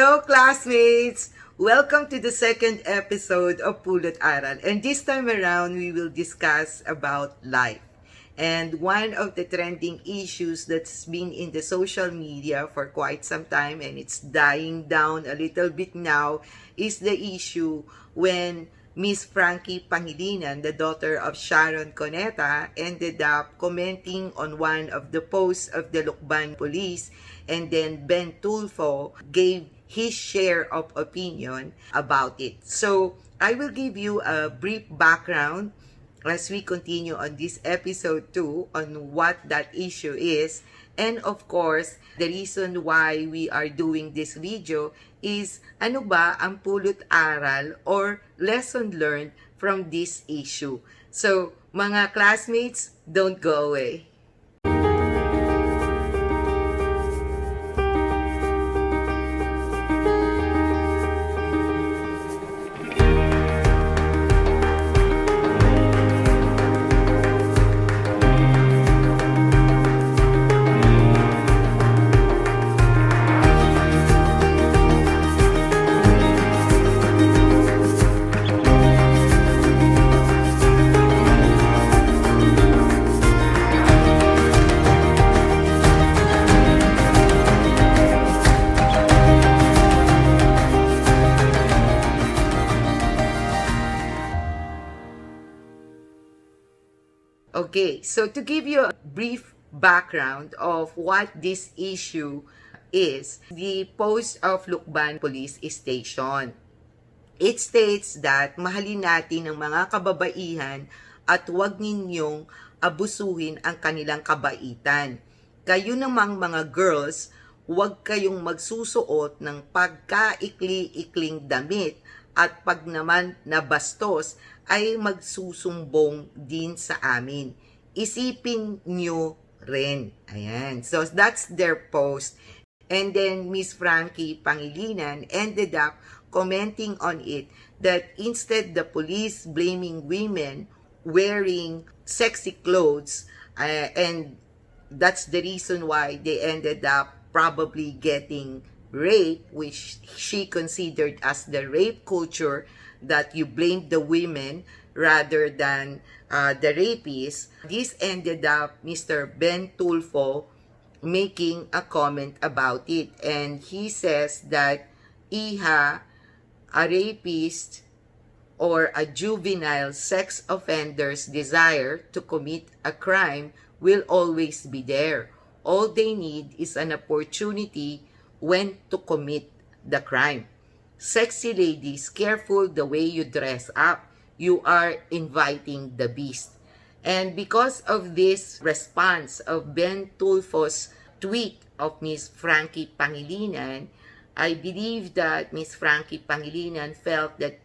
Hello, classmates! Welcome to the second episode of Pulot Aral. And this time around, we will discuss about life. And one of the trending issues that's been in the social media for quite some time, and it's dying down a little bit now, is the issue when Miss Frankie Pangilinan, the daughter of Sharon Cuneta, ended up commenting on one of the posts of the Lucban police, and then Ben Tulfo gave his share of opinion about it. So, I will give you a brief background as we continue on this episode 2 on what that issue is. And of course, the reason why we are doing this video is ano ba ang pulot aral or lesson learned from this issue. So, mga classmates, don't go away. Okay, so to give you a brief background of what this issue is, the post of Lucban Police Station. It states that mahalin natin ang mga kababaihan at huwag ninyong abusuhin ang kanilang kabaitan. Kayo namang mga girls, huwag kayong magsusuot ng pagkaikli-ikling damit at pag naman nabastos ay magsusumbong din sa amin. Isipin nyo rin. Ayan. So, that's their post. And then, Miss Frankie Pangilinan ended up commenting on it that instead the police blaming women wearing sexy clothes, and that's the reason why they ended up probably getting rape, which she considered as the rape culture, that you blame the women rather than the rapists. This ended up Mr. Ben Tulfo making a comment about it. And he says that Iha, a rapist or a juvenile sex offender's desire to commit a crime will always be there. All they need is an opportunity when to commit the crime. Sexy ladies, careful the way you dress up. You are inviting the beast. And because of this response of Ben Tulfo's tweet of Miss Frankie Pangilinan, I believe that Miss Frankie Pangilinan felt that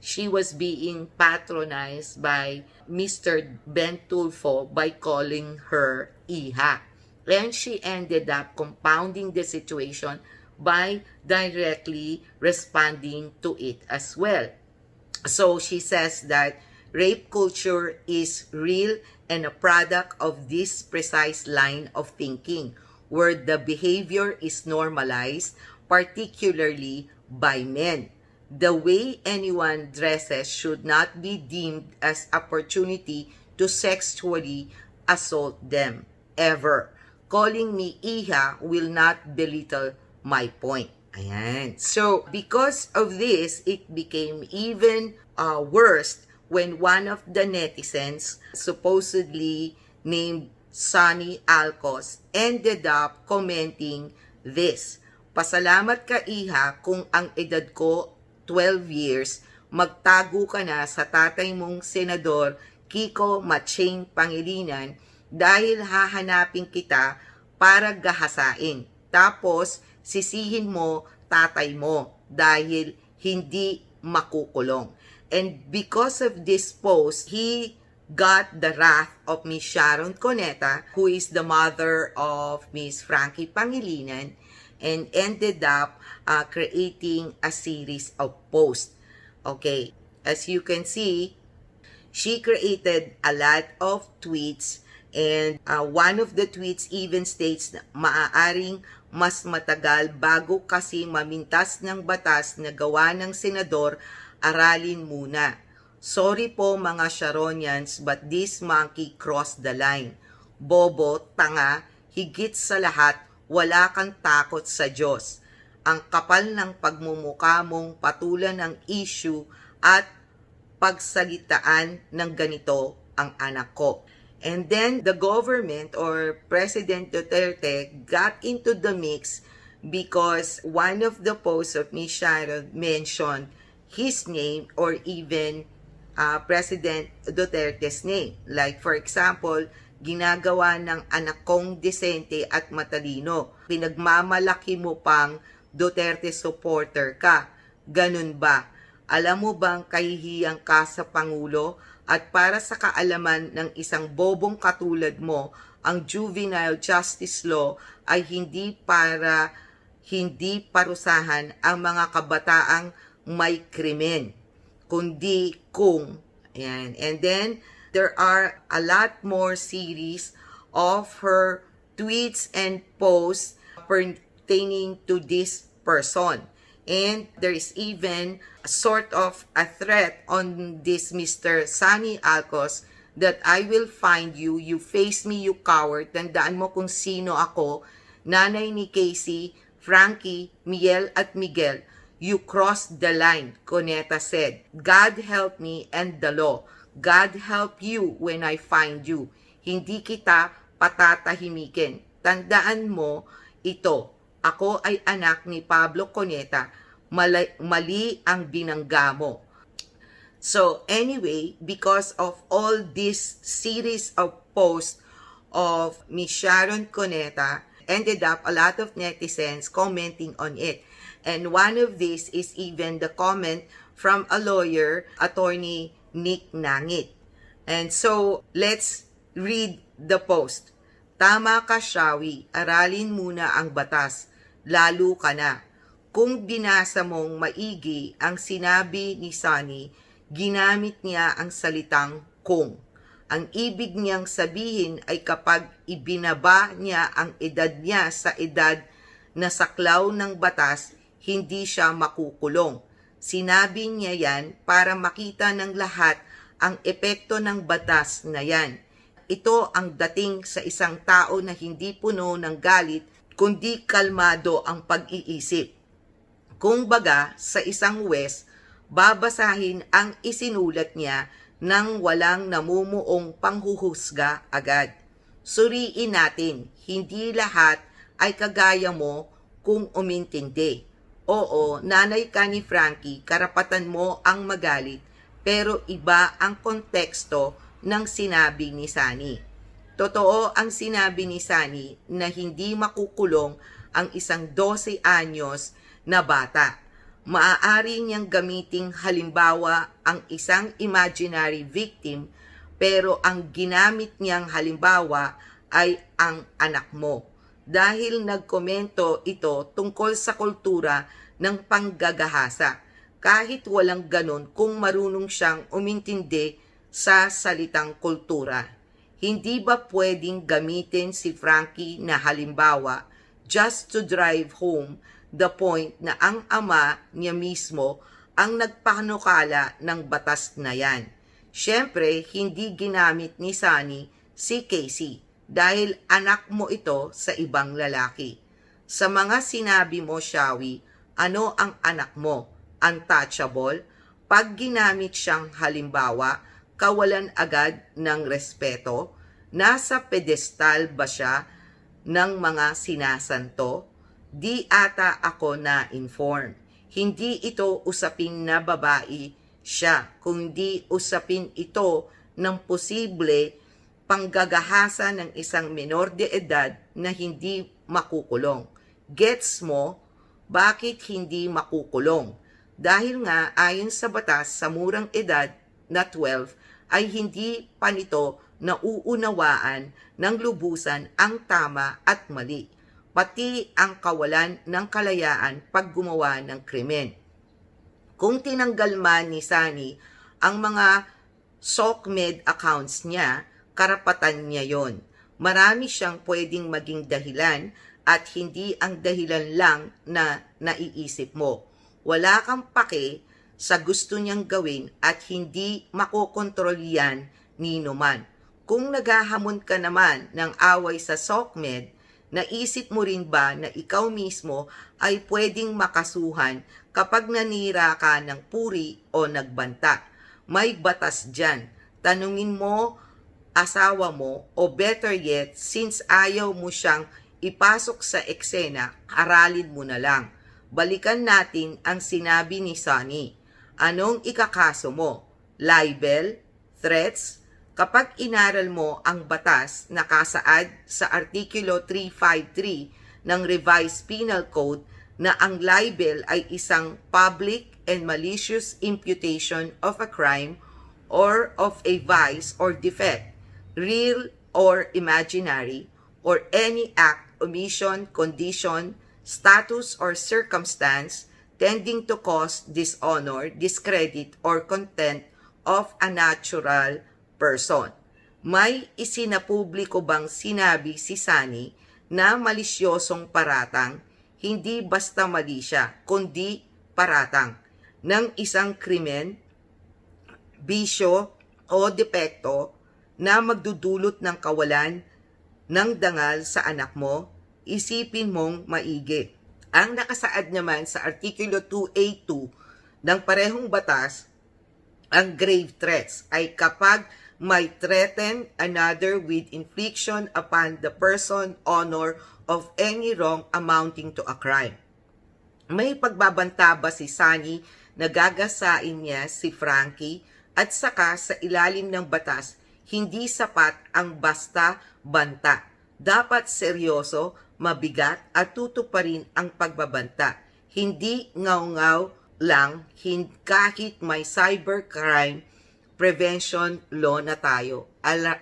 she was being patronized by Mr. Ben Tulfo by calling her Iha. And she ended up compounding the situation by directly responding to it as well. So she says that rape culture is real and a product of this precise line of thinking, where the behavior is normalized, particularly by men. The way anyone dresses should not be deemed as opportunity to sexually assault them, ever. Calling me Iha will not belittle my point. Ayan. So, because of this, it became even worse when one of the netizens, supposedly named Sonny Alcos, ended up commenting this: "Pasalamat ka, Iha, kung ang edad ko 12 years, magtago ka na sa tatay mong senador Kiko Maching Pangilinan dahil hahanapin kita para gahasain. Tapos, sisihin mo tatay mo dahil hindi makukulong." And because of this post, he got the wrath of Miss Sharon Cuneta, who is the mother of Miss Frankie Pangilinan, and ended up creating a series of posts. Okay, as you can see, she created a lot of tweets, and one of the tweets even states na maaaring mas matagal bago kasi mamintas ng batas na gawa ng senador, aralin muna. Sorry po mga Sharonians, but this monkey crossed the line. Bobo, tanga, higit sa lahat, wala kang takot sa Diyos. Ang kapal ng pagmumukha mong patulan ng issue at pagsalitaan ng ganito ang anak ko. And then the government or President Duterte got into the mix because one of the posts of Ms. Sharon mentioned his name or even President Duterte's name. Like for example, ginagawa ng anak kong disente at matalino. Pinagmamalaki mo pang Duterte supporter ka. Ganun ba? Alam mo bang kahihiyang ka sa Pangulo? At para sa kaalaman ng isang bobong katulad mo, ang juvenile justice law ay hindi parusahan ang mga kabataang may krimen, kundi kung. Ayan. And then, there are a lot more series of her tweets and posts pertaining to this person. And there is even a sort of a threat on this Mr. Sunny Alcos that I will find you, you face me, you coward. Tandaan mo kung sino ako, nanay ni Casey, Frankie, Miel at Miguel. You crossed the line, Cuneta said. God help me and the law. God help you when I find you. Hindi kita patatahimikin. Tandaan mo ito. Ako ay anak ni Pablo Cuneta. Mali ang binangga mo. So anyway, because of all this series of posts of Ms. Sharon Cuneta, ended up a lot of netizens commenting on it. And one of these is even the comment from a lawyer, attorney Nick Nangit. And so, let's read the post. Tama ka, Shawi. Aralin muna ang batas. Lalo ka na. Kung binasa mong maigi ang sinabi ni Sunny, ginamit niya ang salitang kung. Ang ibig niyang sabihin ay kapag ibinaba niya ang edad niya sa edad na saklaw ng batas, hindi siya makukulong. Sinabi niya yan para makita ng lahat ang epekto ng batas na yan. Ito ang dating sa isang tao na hindi puno ng galit, kundi kalmado ang pag-iisip. Kung baga, sa isang West, babasahin ang isinulat niya nang walang namumuong panghuhusga agad. Suriin natin, hindi lahat ay kagaya mo kung umintindi. Oo, nanay ka ni Frankie, karapatan mo ang magalit, pero iba ang konteksto ng sinabi ni Sunny. Totoo ang sinabi ni Sunny na hindi makukulong ang isang 12 anyos na bata. Maaari niyang gamiting halimbawa ang isang imaginary victim, pero ang ginamit niyang halimbawa ay ang anak mo. Dahil nagkomento ito tungkol sa kultura ng panggagahasa, kahit walang ganon kung marunong siyang umintindi sa salitang kultura. Hindi ba pwedeng gamitin si Frankie na halimbawa just to drive home the point na ang ama niya mismo ang nagpanukala ng batas na yan? Siyempre, hindi ginamit ni Sunny si Casey dahil anak mo ito sa ibang lalaki. Sa mga sinabi mo, Shawi, ano ang anak mo? Untouchable? Pag ginamit siyang halimbawa, kawalan agad ng respeto? Nasa pedestal ba siya ng mga sinasanto? Di ata ako na-inform. Hindi ito usapin na babae siya, kundi usapin ito ng posible panggagahasa ng isang menor de edad na hindi makukulong. Gets mo? Bakit hindi makukulong? Dahil nga ayon sa batas sa murang edad na 12 ay hindi pa nito nauunawaan ng lubusan ang tama at mali, pati ang kawalan ng kalayaan pag gumawa ng krimen. Kung tinanggal man ni Sunny ang mga SOCMED accounts niya, karapatan niya yon. Marami siyang pwedeng maging dahilan at hindi ang dahilan lang na naiisip mo. Wala kang pake sa gusto niyang gawin at hindi makokontrol yan nino man. Kung naghahamon ka naman ng away sa SOCMED, naisip mo rin ba na ikaw mismo ay pwedeng makasuhan kapag nanira ka ng puri o nagbanta? May batas dyan. Tanungin mo asawa mo o better yet, since ayaw mo siyang ipasok sa eksena, aralin mo na lang. Balikan natin ang sinabi ni Sunny. Anong ikakaso mo? Libel? Threats? Kapag inaral mo ang batas na nakasaad sa Artikulo 353 ng Revised Penal Code na ang libel ay isang public and malicious imputation of a crime or of a vice or defect, real or imaginary, or any act, omission, condition, status, or circumstance tending to cause dishonor, discredit, or contempt of a natural person. May isinapubliko bang sinabi si Sunny na malisyosong paratang, hindi basta mali siya, kundi paratang, ng isang krimen, bisyo, o depekto na magdudulot ng kawalan ng dangal sa anak mo? Isipin mong maigi. Ang nakasaad naman sa Artikulo 282 ng parehong batas, ang grave threats ay kapag may threaten another with infliction upon the person, honor, of any wrong amounting to a crime. May pagbabanta ba si Sunny na gagasain niya si Frankie at saka sa ilalim ng batas, hindi sapat ang basta banta. Dapat seryoso, mabigat at tutuparin ang pagbabanta. Hindi ngaw-ngaw lang kahit may cybercrime prevention law na tayo.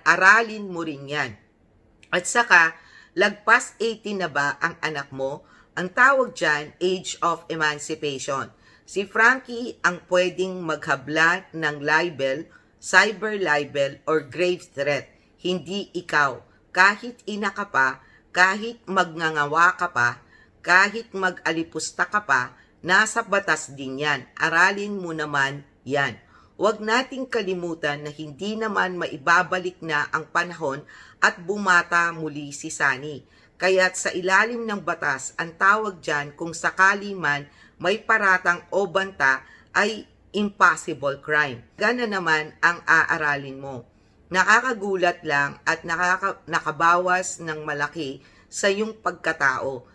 Aralin mo rin yan. At saka, lagpas 18 na ba ang anak mo? Ang tawag dyan, age of emancipation. Si Frankie ang pwedeng maghabla ng libel, cyber libel, or grave threat. Hindi ikaw. Kahit ina ka pa, kahit magngangawa ka pa, kahit mag-alipusta ka pa, nasa batas din yan. Aralin mo naman yan. Huwag nating kalimutan na hindi naman maibabalik na ang panahon at bumata muli si Sunny. Kaya't sa ilalim ng batas, ang tawag dyan kung sakali man may paratang o banta ay impossible crime. Gana naman ang aaralin mo. Nakakagulat lang at nakabawas ng malaki sa iyong pagkatao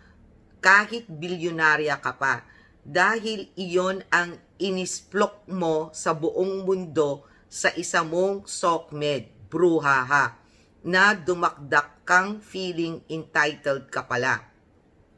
kahit bilyonarya ka pa. Dahil iyon ang inisplok mo sa buong mundo sa isa mong SOCMED, bruhaha, na dumakdak kang feeling entitled ka pala.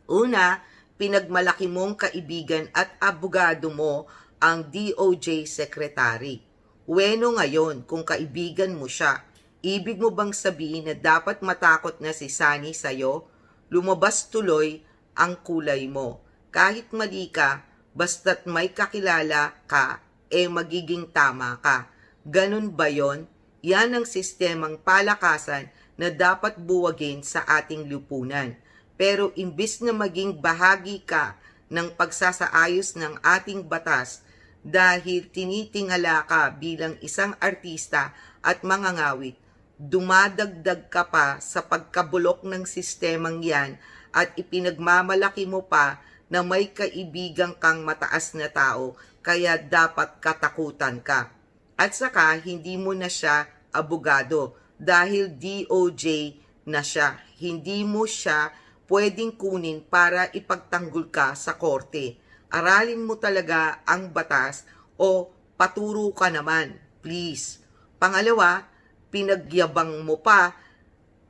Una, pinagmalaki mong kaibigan at abogado mo ang DOJ Secretary. Weno ngayon kung kaibigan mo siya. Ibig mo bang sabihin na dapat matakot na si Sunny sa'yo? Lumabas tuloy ang kulay mo. Kahit mali ka, basta't may kakilala ka, magiging tama ka. Ganun ba yon? Yan ang sistemang palakasan na dapat buwagin sa ating lipunan. Pero imbis na maging bahagi ka ng pagsasaayos ng ating batas dahil tinitingala ka bilang isang artista at mangangawit, dumadagdag ka pa sa pagkabulok ng sistemang yan at ipinagmamalaki mo pa na may kaibigan kang mataas na tao, kaya dapat katakutan ka. At saka, hindi mo na siya abogado dahil DOJ na siya. Hindi mo siya pwedeng kunin para ipagtanggol ka sa korte. Aralin mo talaga ang batas o paturo ka naman, please. Pangalawa, pinagyabang mo pa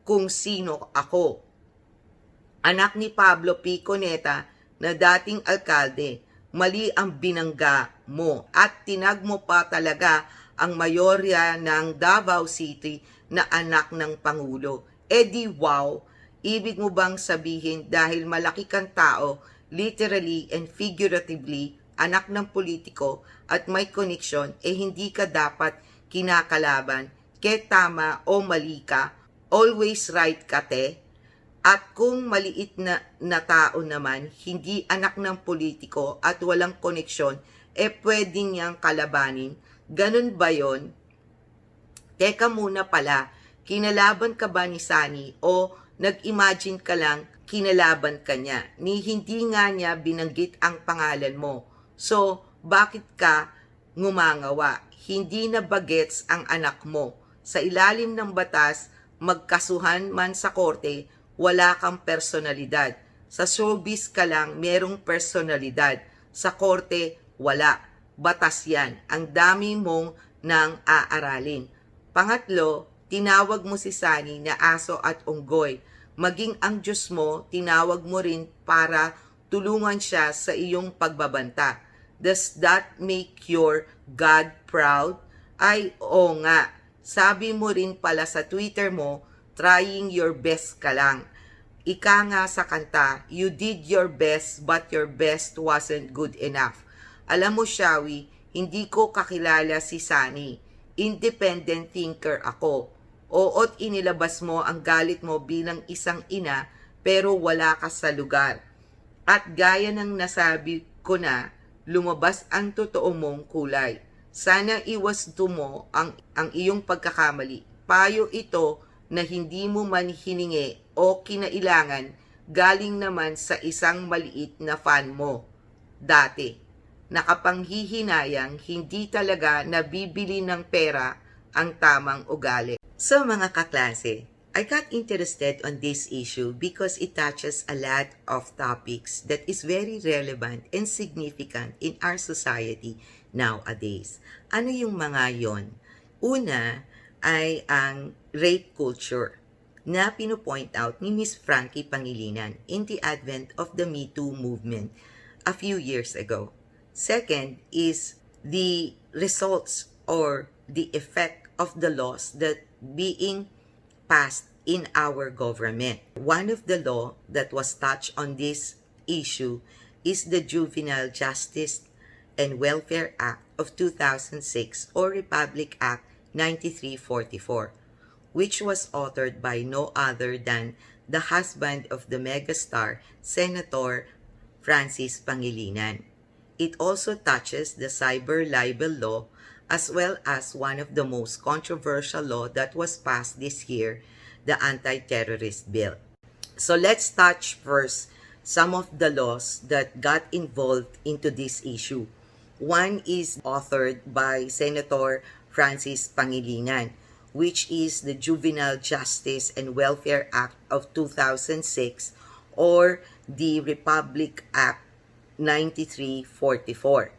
kung sino ako. Anak ni Pablo P. Cuneta na dating alkalde, mali ang binangga mo at tinag mo pa talaga ang mayorya ng Davao City na anak ng Pangulo. Di wow, ibig mo bang sabihin dahil malaki kang tao, literally and figuratively, anak ng politiko at may connection, hindi ka dapat kinakalaban, tama o mali ka, always right ka te? At kung maliit na tao naman, hindi anak ng politiko at walang koneksyon, pwede niyang kalabanin. Ganun ba yon? Teka muna pala, kinalaban ka ba ni Sunny o nag-imagine ka lang kinalaban ka niya? Ni hindi nga niya binanggit ang pangalan mo. So, bakit ka ngumangawa? Hindi na bagets ang anak mo. Sa ilalim ng batas, magkasuhan man sa korte, wala kang personalidad. Sa showbiz ka lang, merong personalidad. Sa korte, wala. Batas yan. Ang dami mong nang aaralin. Pangatlo, tinawag mo si Sunny na aso at unggoy. Maging ang Diyos mo, tinawag mo rin para tulungan siya sa iyong pagbabanta. Does that make your God proud? Ay, oo nga. Sabi mo rin pala sa Twitter mo, trying your best ka lang. Ika nga sa kanta, you did your best but your best wasn't good enough. Alam mo, Shawi, hindi ko kakilala si Sunny. Independent thinker ako. Oo't inilabas mo ang galit mo bilang isang ina pero wala ka sa lugar. At gaya ng nasabi ko na, lumabas ang totoo mong kulay. Sana iwasto mo ang iyong pagkakamali. Payo ito na hindi mo man hiningi o kinailangan galing naman sa isang maliit na fan mo. Dati, nakapanghihinayang hindi talaga nabibili ng pera ang tamang ugali. So mga kaklase, I got interested on this issue because it touches a lot of topics that is very relevant and significant in our society nowadays. Ano yung mga yon? Una ay ang rape culture na pinupoint out ni Miss Frankie Pangilinan in the advent of the Me Too movement a few years ago. Second is the results or the effect of the laws that being passed in our government. One of the law that was touched on this issue is the Juvenile Justice and Welfare Act of 2006 or Republic Act 9344, which was authored by no other than the husband of the megastar, Senator Francis Pangilinan. It also touches the cyber libel law as well as one of the most controversial law that was passed this year, the Anti-Terrorist Bill. So let's touch first some of the laws that got involved into this issue. One is authored by Senator Francis Pangilinan, which is the Juvenile Justice and Welfare Act of 2006 or the Republic Act 9344.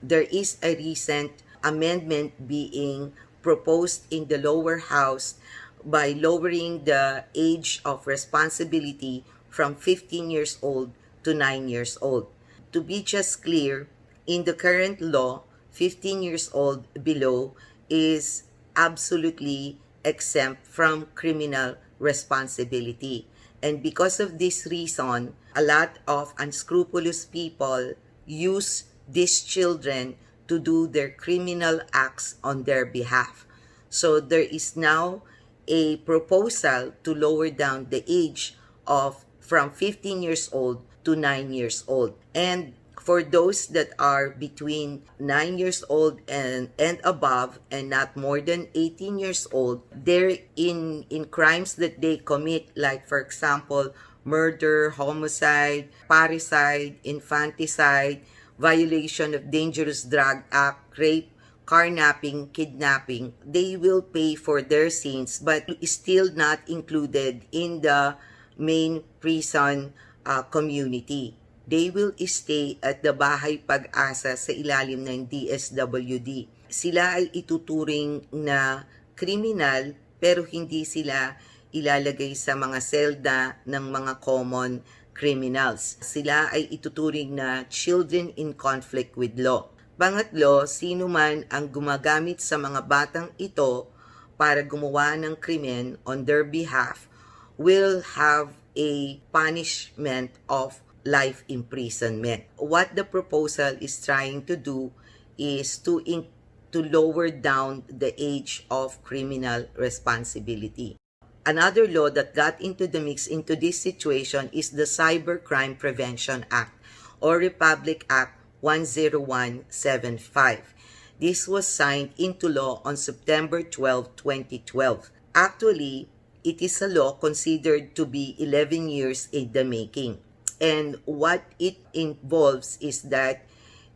There is a recent amendment being proposed in the lower house by lowering the age of responsibility from 15 years old to 9 years old. To be just clear, in the current law, 15 years old below is absolutely exempt from criminal responsibility. And because of this reason, a lot of unscrupulous people use these children to do their criminal acts on their behalf. So there is now a proposal to lower down the age of from 15 years old to 9 years old. And for those that are between 9 years old and above and not more than 18 years old, they're in crimes that they commit, like for example, murder, homicide, parricide, infanticide, violation of Dangerous Drug Act, rape, carnapping, kidnapping, they will pay for their sins but is still not included in the main prison community. They will stay at the Bahay Pag-asa sa ilalim ng DSWD. Sila ay ituturing na kriminal pero hindi sila ilalagay sa mga selda ng mga common criminals. Sila ay ituturing na children in conflict with law. Pangatlo, sino man ang gumagamit sa mga batang ito para gumawa ng krimen on their behalf will have a punishment of life imprisonment. What the proposal is trying to do is to lower down the age of criminal responsibility. Another law that got into the mix into this situation is the Cybercrime Prevention Act or Republic Act 10175. This was signed into law on September 12, 2012. Actually, it is a law considered to be 11 years in the making. And what it involves is that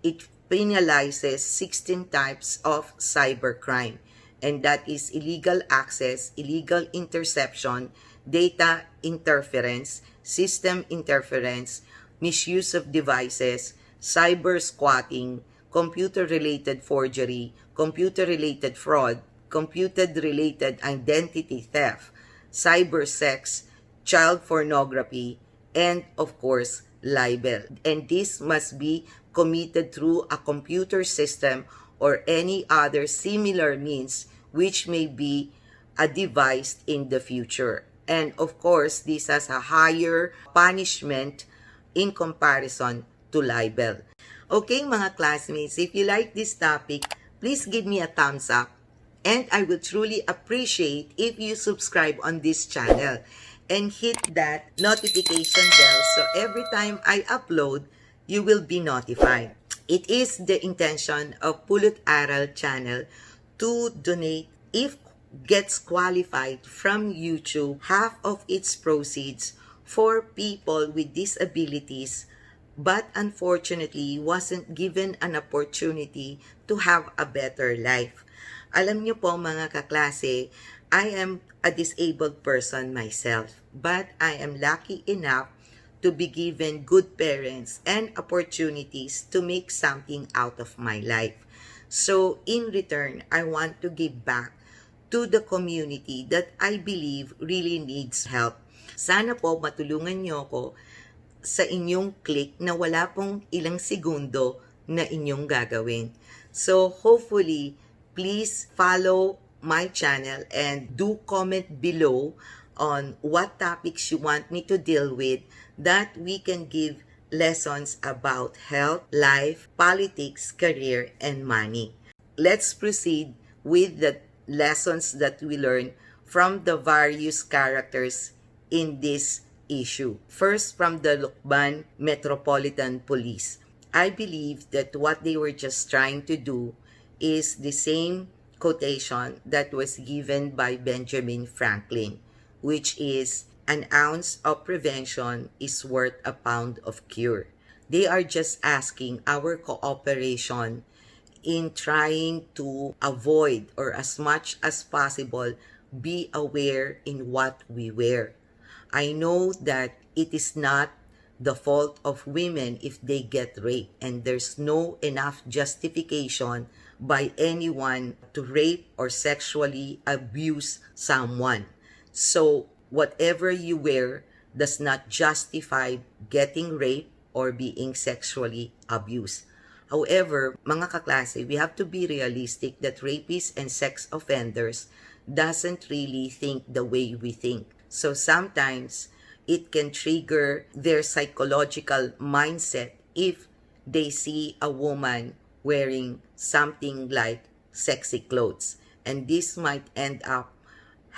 it penalizes 16 types of cybercrime. And that is illegal access, illegal interception, data interference, system interference, misuse of devices, cyber squatting, computer-related forgery, computer-related fraud, computer-related identity theft, cyber sex, child pornography, and of course, libel. And this must be committed through a computer system or any other similar means which may be devised in the future. And of course, this has a higher punishment in comparison to libel. Okay, mga classmates, if you like this topic, please give me a thumbs up. And I would truly appreciate if you subscribe on this channel and hit that notification bell so every time I upload, you will be notified. It is the intention of Pulot Aral channel to donate, if gets qualified from YouTube, half of its proceeds for people with disabilities but unfortunately wasn't given an opportunity to have a better life. Alam niyo po mga kaklase, I am a disabled person myself, but I am lucky enough to be given good parents and opportunities to make something out of my life. So in return, I want to give back to the community that I believe really needs help. Sana po matulungan niyo ako sa inyong click na wala pong ilang segundo na inyong gagawin. So hopefully, please follow my channel and do comment below on what topics you want me to deal with, that we can give lessons about health, life, politics, career, and money. Let's proceed with the lessons that we learn from the various characters in this issue. First, from the Lucban Metropolitan Police. I believe that what they were just trying to do is the same quotation that was given by Benjamin Franklin, which is, an ounce of prevention is worth a pound of cure. They are just asking our cooperation in trying to avoid, or as much as possible, be aware in what we wear. I know that it is not the fault of women if they get raped, and there's no enough justification by anyone to rape or sexually abuse someone. So whatever you wear does not justify getting raped or being sexually abused. However, mga kaklase, we have to be realistic that rapists and sex offenders doesn't really think the way we think. So sometimes it can trigger their psychological mindset if they see a woman wearing something like sexy clothes. And this might end up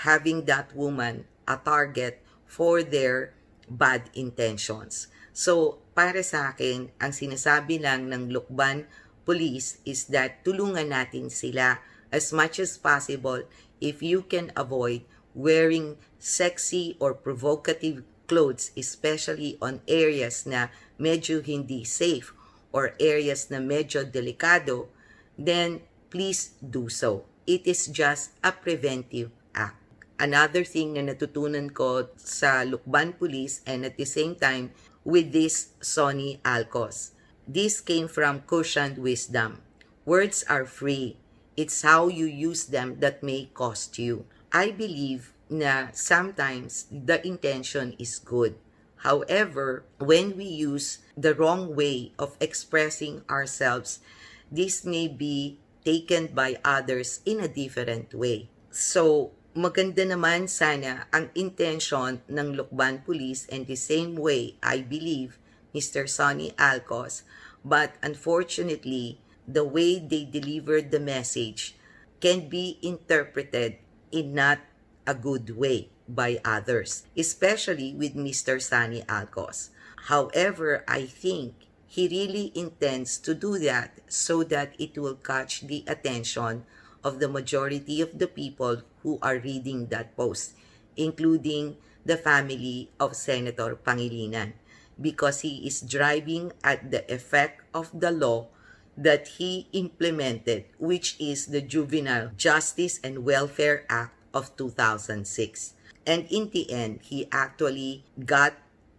having that woman a target for their bad intentions. So, para sa akin, ang sinasabi lang ng Lucban Police is that tulungan natin sila as much as possible if you can avoid wearing sexy or provocative clothes, especially on areas na medyo hindi safe or areas na medyo delikado, then please do so. It is just a preventive act. Another thing na natutunan ko sa Lucban Police, and at the same time with this Sonny Alcos, this came from cushioned wisdom. Words are free. It's how you use them that may cost you. I believe na sometimes the intention is good. However, when we use the wrong way of expressing ourselves, this may be taken by others in a different way. So, maganda naman sana ang intention ng Lucban Police, and the same way, I believe, Mr. Sonny Alcos, but unfortunately, the way they delivered the message can be interpreted in not a good way. by others, especially with Mr. Sunny Alcos. However, I think he really intends to do that so that it will catch the attention of the majority of the people who are reading that post, including the family of Senator Pangilinan, because he is driving at the effect of the law that he implemented, which is the Juvenile Justice and Welfare Act of 2006. And in the end, he actually got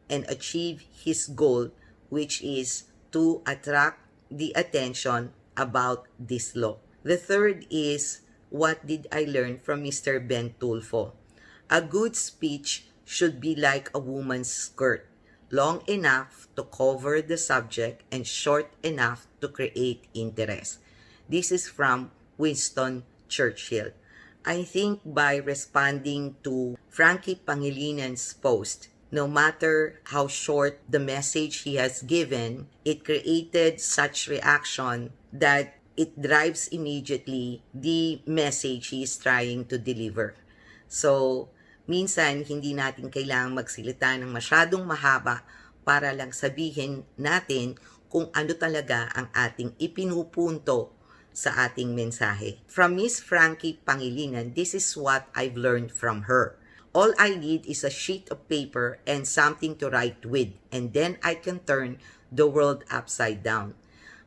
and achieved his goal, which is to attract the attention about this law. The third is, what did I learn from Mr. Ben Tulfo? A good speech should be like a woman's skirt, long enough to cover the subject and short enough to create interest. This is from Winston Churchill. I think by responding to Frankie Pangilinan's post, no matter how short the message he has given, it created such reaction that it drives immediately the message he is trying to deliver. So, minsan hindi natin kailangang magsilita ng masyadong mahaba para lang sabihin natin kung ano talaga ang ating ipinupunto sa ating mensahe. From Miss Frankie Pangilinan, this is what I've learned from her. All I need is a sheet of paper and something to write with, and then I can turn the world upside down.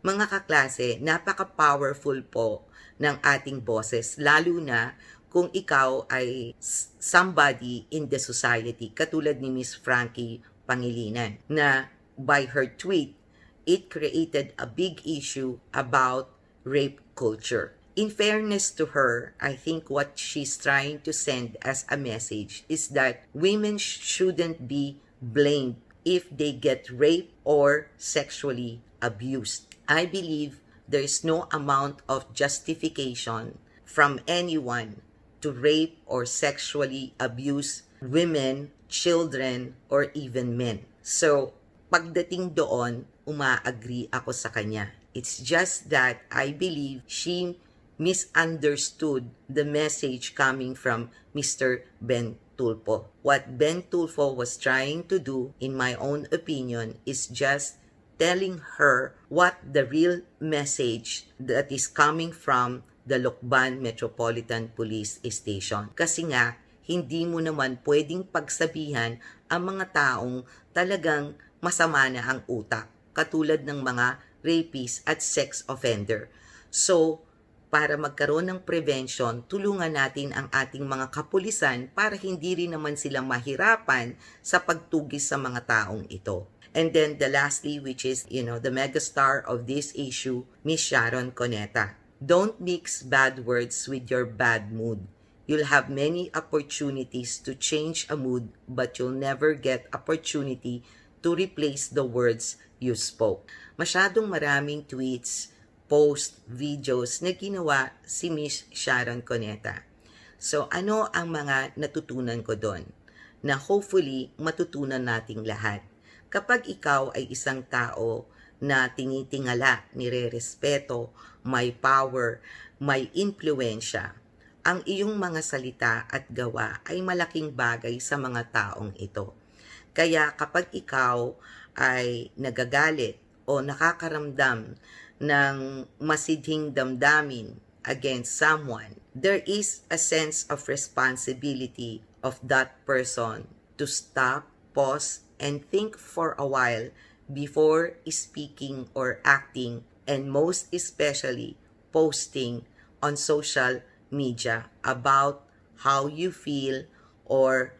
Mga kaklase, napaka-powerful po ng ating boses, lalo na kung ikaw ay somebody in the society, katulad ni Miss Frankie Pangilinan, na by her tweet, it created a big issue about rape culture. In fairness to her, I think what she's trying to send as a message is that women shouldn't be blamed if they get raped or sexually abused. I believe there is no amount of justification from anyone to rape or sexually abuse women, children, or even men. So, pagdating doon, uma-agree ako sa kanya. It's just that I believe she misunderstood the message coming from Mr. Ben Tulfo. What Ben Tulfo was trying to do, in my own opinion, is just telling her what the real message that is coming from the Lucban Metropolitan Police Station. Kasi nga, hindi mo naman pwedeng pagsabihan ang mga taong talagang masama na ang utak, katulad ng mga rapist at sex offender. So, para magkaroon ng prevention, tulungan natin ang ating mga kapulisan para hindi rin naman sila mahirapan sa pagtugis sa mga taong ito. And then the lastly, which is, the megastar of this issue, Miss Sharon Cuneta. Don't mix bad words with your bad mood. You'll have many opportunities to change a mood, but you'll never get opportunity to replace the words you spoke. Masyadong maraming tweets, post, videos na ginawa si Miss Sharon Cuneta. So, ano ang mga natutunan ko doon? Na hopefully, matutunan nating lahat. Kapag ikaw ay isang tao na tinitingala, nire-respeto, may power, may impluensya, ang iyong mga salita at gawa ay malaking bagay sa mga taong ito. Kaya kapag ikaw ay nagagalit o nakakaramdam ng masidhing damdamin against someone, there is a sense of responsibility of that person to stop, pause, and think for a while before speaking or acting, and most especially posting on social media about how you feel or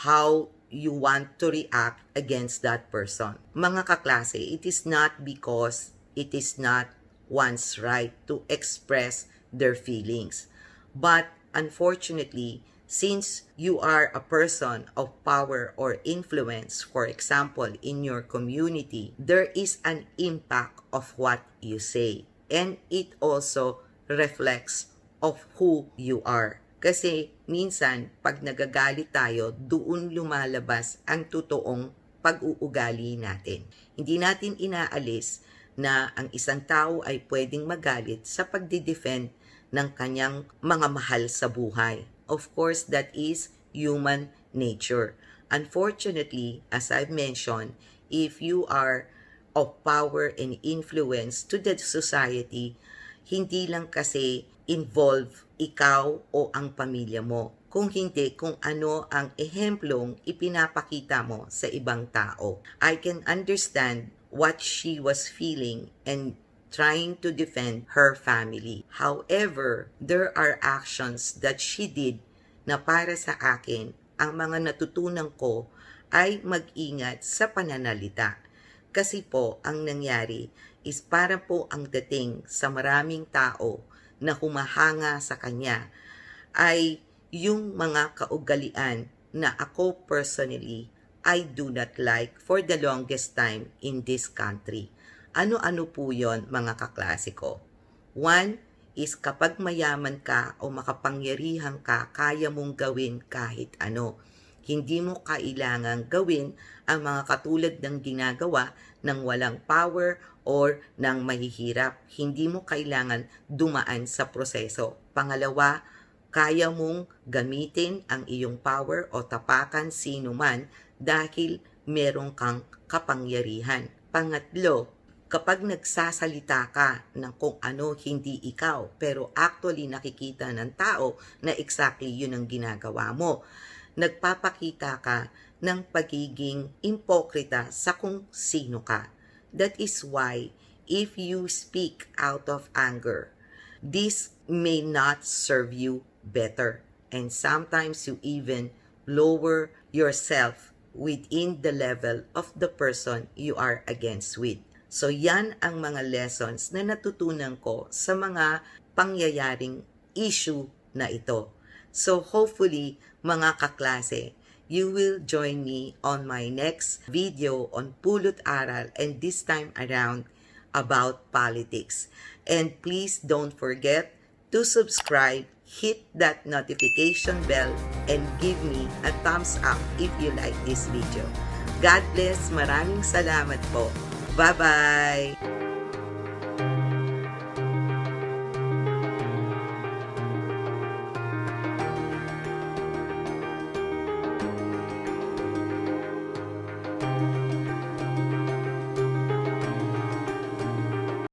how you want to react against that person. Mga kaklase, it is not because it is not one's right to express their feelings. But unfortunately, since you are a person of power or influence, for example, in your community, there is an impact of what you say. And it also reflects of who you are. Kasi minsan, pag nagagalit tayo, doon lumalabas ang totoong pag-uugali natin. Hindi natin inaalis na ang isang tao ay pwedeng magalit sa pagdidefend ng kanyang mga mahal sa buhay. Of course, that is human nature. Unfortunately, as I've mentioned, if you are of power and influence to the society, hindi lang kasi involve ikaw o ang pamilya mo. Kung hindi, kung ano ang ehemplong ipinapakita mo sa ibang tao. I can understand what she was feeling and trying to defend her family. However, there are actions that she did na para sa akin, ang mga natutunan ko ay mag-ingat sa pananalita. Kasi po, ang nangyari is para po ang dating sa maraming tao na humahanga sa kanya ay yung mga kaugalian na ako personally I do not like for the longest time in this country. Ano-ano po yon mga kaklase ko? One is kapag mayaman ka o makapangyarihan ka, kaya mong gawin kahit ano. Hindi mo kailangang gawin ang mga katulad ng ginagawa ng walang power or ng mahihirap. Hindi mo kailangan dumaan sa proseso. Pangalawa, kaya mong gamitin ang iyong power o tapakan sino man dahil meron kang kapangyarihan. Pangatlo, kapag nagsasalita ka ng kung ano hindi ikaw, pero actually nakikita ng tao na exactly yun ang ginagawa mo, nagpapakita ka ng pagiging impokrita sa kung sino ka. That is why, if you speak out of anger, this may not serve you better. And sometimes you even lower yourself within the level of the person you are against with. So yan ang mga lessons na natutunan ko sa mga pangyayaring issue na ito. So hopefully, mga kaklase, you will join me on my next video on Pulot Aral, and this time around about politics. And please don't forget to subscribe, hit that notification bell, and give me a thumbs up if you like this video. God bless. Maraming salamat po. Bye-bye!